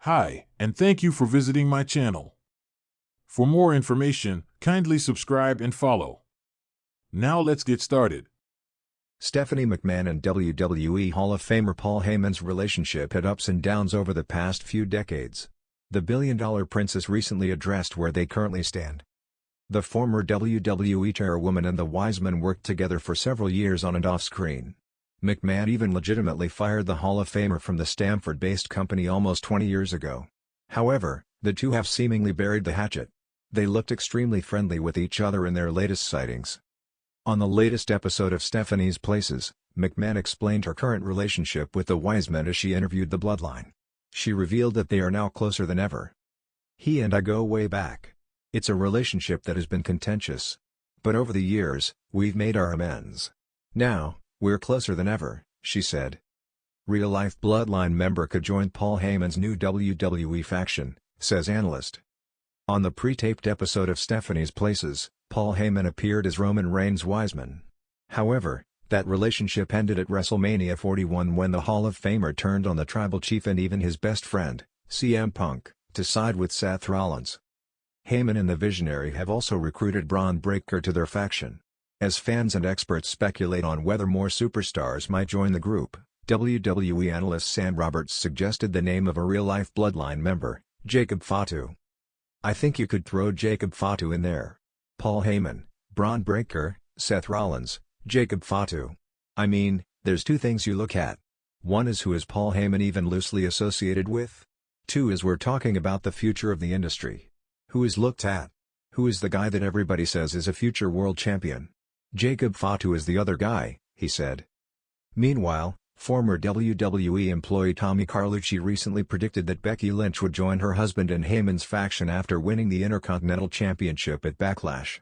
Hi, and thank you for visiting my channel. For more information, kindly subscribe and follow. Now let's get started. Stephanie McMahon and WWE Hall of Famer Paul Heyman's relationship had ups and downs over the past few decades. The billion-dollar princess recently addressed where they currently stand. The former WWE chairwoman and the Wiseman worked together for several years on and off-screen. McMahon even legitimately fired the Hall of Famer from the Stamford-based company almost 20 years ago. However, the two have seemingly buried the hatchet. They looked extremely friendly with each other in their latest sightings. On the latest episode of Stephanie's Places, McMahon explained her current relationship with the Wiseman as she interviewed the Bloodline. She revealed that they are now closer than ever. "He and I go way back. It's a relationship that has been contentious. But over the years, we've made our amends. Now, we're closer than ever," she said. Real-life Bloodline member could join Paul Heyman's new WWE faction, says analyst. On the pre-taped episode of Stephanie's Places, Paul Heyman appeared as Roman Reigns' Wiseman. However, that relationship ended at WrestleMania 41 when the Hall of Famer turned on the Tribal Chief and even his best friend, CM Punk, to side with Seth Rollins. Heyman and the Visionary have also recruited Braun Breaker to their faction. As fans and experts speculate on whether more superstars might join the group, WWE analyst Sam Roberts suggested the name of a real-life Bloodline member, Jacob Fatu. "I think you could throw Jacob Fatu in there. Paul Heyman, Braun Breaker, Seth Rollins, Jacob Fatu. I mean, there's two things you look at. One is who is Paul Heyman even loosely associated with? Two is we're talking about the future of the industry. Who is looked at? Who is the guy that everybody says is a future world champion? Jacob Fatu is the other guy," he said. Meanwhile, former WWE employee Tommy Carlucci recently predicted that Becky Lynch would join her husband in Heyman's faction after winning the Intercontinental Championship at Backlash.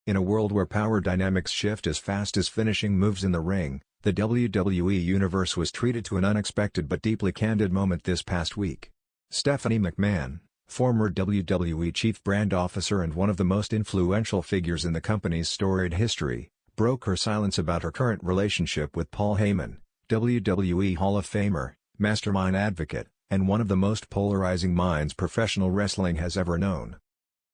In a world where power dynamics shift as fast as finishing moves in the ring, the WWE Universe was treated to an unexpected but deeply candid moment this past week. Stephanie McMahon, former WWE Chief Brand Officer and one of the most influential figures in the company's storied history, broke her silence about her current relationship with Paul Heyman, WWE Hall of Famer, mastermind advocate, and one of the most polarizing minds professional wrestling has ever known.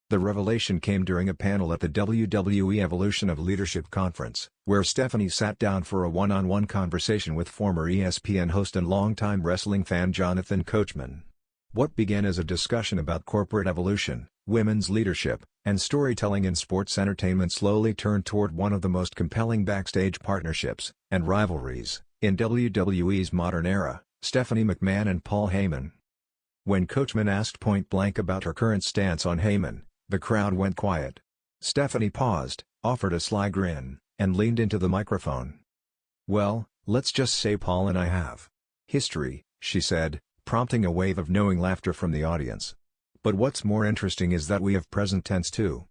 The revelation came during a panel at the WWE Evolution of Leadership Conference, where Stephanie sat down for a one-on-one conversation with former ESPN host and longtime wrestling fan Jonathan Coachman. What began as a discussion about corporate evolution, women's leadership, and storytelling in sports entertainment slowly turned toward one of the most compelling backstage partnerships and rivalries in WWE's modern era, Stephanie McMahon and Paul Heyman. When Coachman asked point-blank about her current stance on Heyman, the crowd went quiet. Stephanie paused, offered a sly grin, and leaned into the microphone. "Well, let's just say Paul and I have history," she said, prompting a wave of knowing laughter from the audience. "But what's more interesting is that we have present tense too."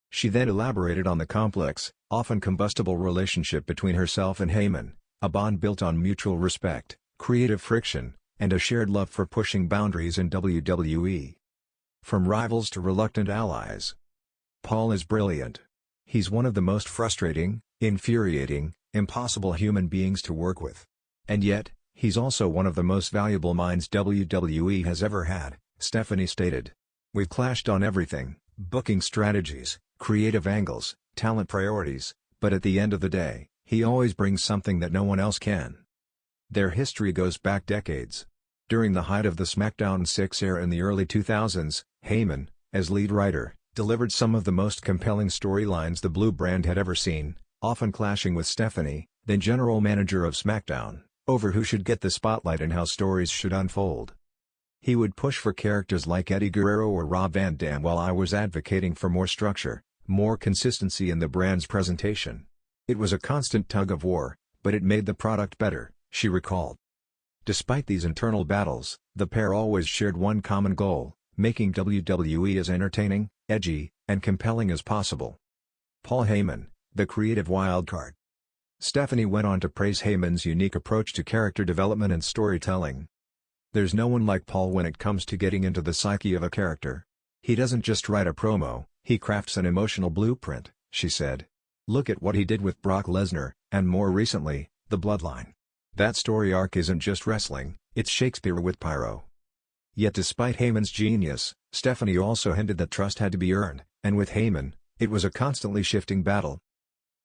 She then elaborated on the complex, often combustible relationship between herself and Heyman, a bond built on mutual respect, creative friction, and a shared love for pushing boundaries in WWE. From rivals to reluctant allies. "Paul is brilliant. He's one of the most frustrating, infuriating, impossible human beings to work with. And yet, he's also one of the most valuable minds WWE has ever had," Stephanie stated. "We've clashed on everything, booking strategies, creative angles, talent priorities, but at the end of the day, he always brings something that no one else can." Their history goes back decades. During the height of the SmackDown 6 era in the early 2000s, Heyman, as lead writer, delivered some of the most compelling storylines the Blue Brand had ever seen, often clashing with Stephanie, then general manager of SmackDown, over who should get the spotlight and how stories should unfold. "He would push for characters like Eddie Guerrero or Rob Van Dam while I was advocating for more structure, more consistency in the brand's presentation. It was a constant tug-of-war, but it made the product better," she recalled. Despite these internal battles, the pair always shared one common goal: making WWE as entertaining, edgy, and compelling as possible. Paul Heyman, the creative wildcard. Stephanie went on to praise Heyman's unique approach to character development and storytelling. "There's no one like Paul when it comes to getting into the psyche of a character. He doesn't just write a promo, he crafts an emotional blueprint," she said. "Look at what he did with Brock Lesnar, and more recently, the Bloodline. That story arc isn't just wrestling, it's Shakespeare with pyro." Yet despite Heyman's genius, Stephanie also hinted that trust had to be earned, and with Heyman, it was a constantly shifting battle.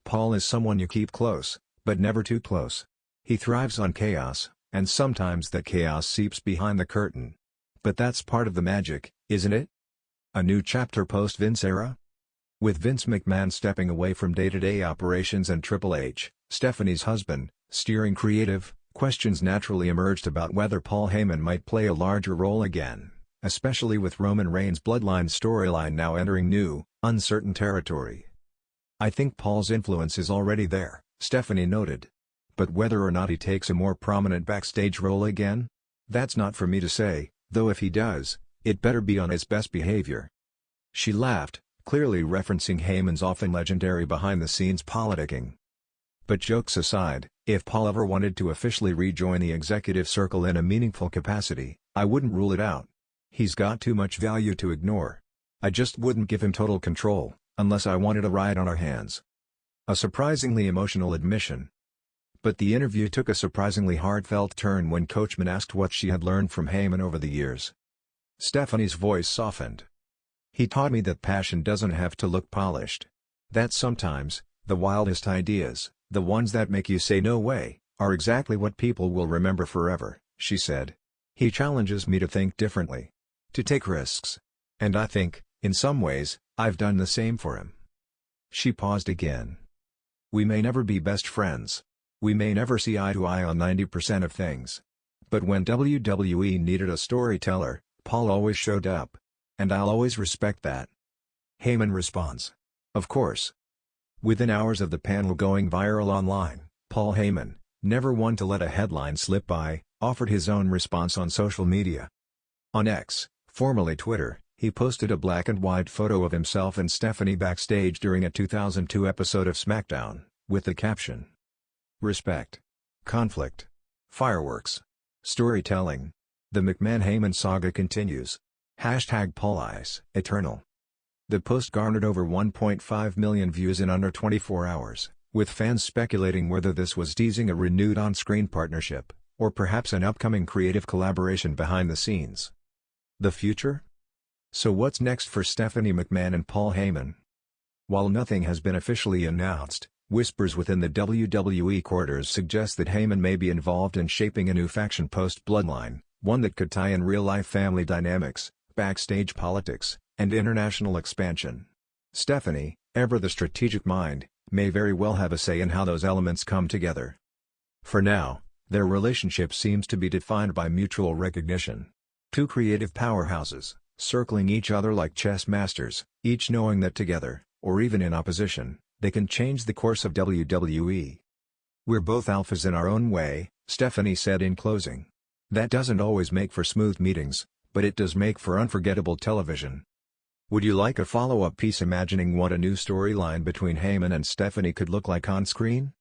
Paul is someone you keep close, but never too close. He thrives on chaos, and sometimes that chaos seeps behind the curtain. But that's part of the magic, isn't it? A new chapter post-Vince era? With Vince McMahon stepping away from day-to-day operations and Triple H, Stephanie's husband, steering creative, questions naturally emerged about whether Paul Heyman might play a larger role again, especially with Roman Reigns' bloodline storyline now entering new, uncertain territory. "I think Paul's influence is already there," Stephanie noted. "But whether or not he takes a more prominent backstage role again? That's not for me to say, though if he does, it better be on his best behavior." She laughed, clearly referencing Heyman's often legendary behind-the-scenes politicking. But jokes aside, if Paul ever wanted to officially rejoin the executive circle in a meaningful capacity, I wouldn't rule it out. He's got too much value to ignore. I just wouldn't give him total control, unless I wanted a ride on our hands. A surprisingly emotional admission. But the interview took a surprisingly heartfelt turn when Coachman asked what she had learned from Heyman over the years. Stephanie's voice softened. "He taught me that passion doesn't have to look polished. That sometimes, the wildest ideas, the ones that make you say no way, are exactly what people will remember forever," she said. "He challenges me to think differently. To take risks. And I think, in some ways, I've done the same for him." She paused again. "We may never be best friends. We may never see eye to eye on 90% of things. But when WWE needed a storyteller, Paul always showed up. And I'll always respect that." Heyman responds. "Of course." Within hours of the panel going viral online, Paul Heyman, never one to let a headline slip by, offered his own response on social media. On X, formerly Twitter, he posted a black-and-white photo of himself and Stephanie backstage during a 2002 episode of SmackDown, with the caption, "Respect. Conflict. Fireworks. Storytelling. The McMahon-Heyman saga continues. #PaulIce Eternal." The post garnered over 1.5 million views in under 24 hours, with fans speculating whether this was teasing a renewed on-screen partnership, or perhaps an upcoming creative collaboration behind the scenes. The future? So what's next for Stephanie McMahon and Paul Heyman? While nothing has been officially announced, whispers within the WWE quarters suggest that Heyman may be involved in shaping a new faction post-Bloodline, one that could tie in real-life family dynamics, backstage politics, and international expansion. Stephanie, ever the strategic mind, may very well have a say in how those elements come together. For now, their relationship seems to be defined by mutual recognition. Two creative powerhouses, circling each other like chess masters, each knowing that together, or even in opposition, they can change the course of WWE. "We're both alphas in our own way," Stephanie said in closing. "That doesn't always make for smooth meetings, but it does make for unforgettable television." Would you like a follow-up piece imagining what a new storyline between Heyman and Stephanie could look like on screen?